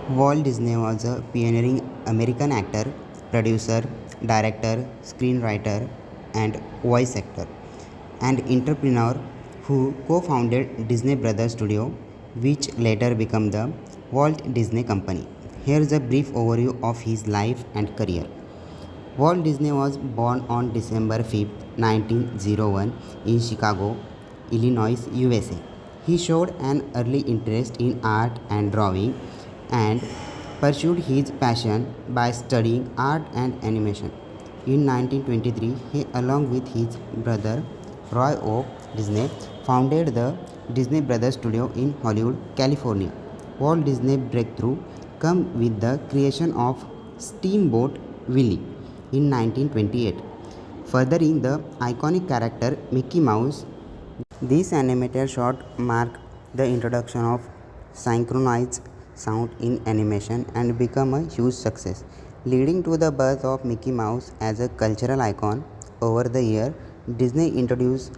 Walt Disney was a pioneering American actor, producer, director, screenwriter, and voice actor, and entrepreneur who co-founded Disney Brothers Studio, which later became the Walt Disney Company. Here's a brief overview of his life and career. Walt Disney was born on December 5, 1901 in Chicago, Illinois, USA. He showed an early interest in art and drawing and pursued his passion by studying art and animation. In 1923, he, along with his brother Roy O. Disney, founded the Disney Brothers Studio in Hollywood, California. Walt Disney breakthrough came with the creation of Steamboat Willie in 1928, furthering the iconic character Mickey Mouse. This animated short marked the introduction of synchronized sound in animation and became a huge success, leading to the birth of Mickey Mouse as a cultural icon. Over the year, Disney introduced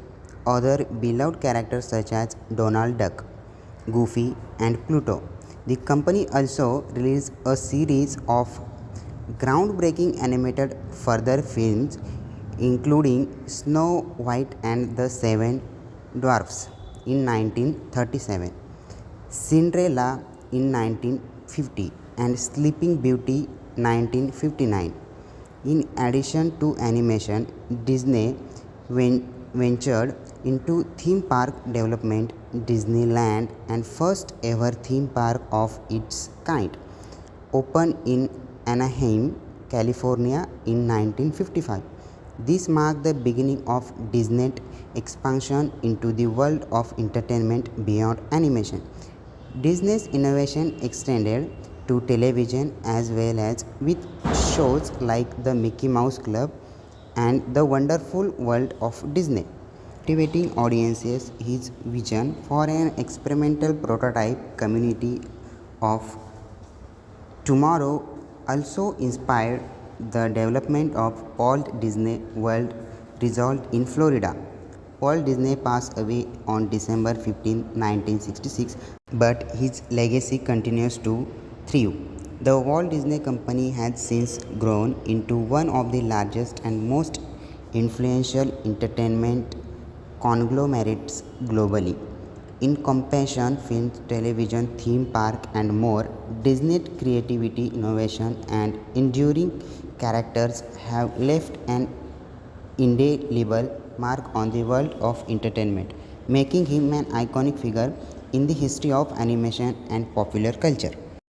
other beloved characters such as Donald Duck, Goofy, and Pluto. The company also released a series of groundbreaking animated further films including Snow White and the Seven Dwarfs in 1937, Cinderella in 1950, and Sleeping Beauty 1959. In addition to animation, Disney ventured into theme park development. Disneyland, and first ever theme park of its kind, opened in Anaheim, California in 1955. This marked the beginning of Disney's expansion into the world of entertainment beyond animation. Disney's innovation extended to television as well as with shows like the Mickey Mouse Club and The Wonderful World of Disney. Captivating audiences, his vision for an experimental prototype community of tomorrow also inspired the development of Walt Disney World Resort in Florida. Walt Disney passed away on December 15, 1966, but his legacy continues to thrive. The Walt Disney Company has since grown into one of the largest and most influential entertainment conglomerates globally. In compassion, films, television, theme park, and more, Disney's creativity, innovation, and enduring characters have left an indelible mark on the world of entertainment, making him an iconic figure in the history of animation and popular culture.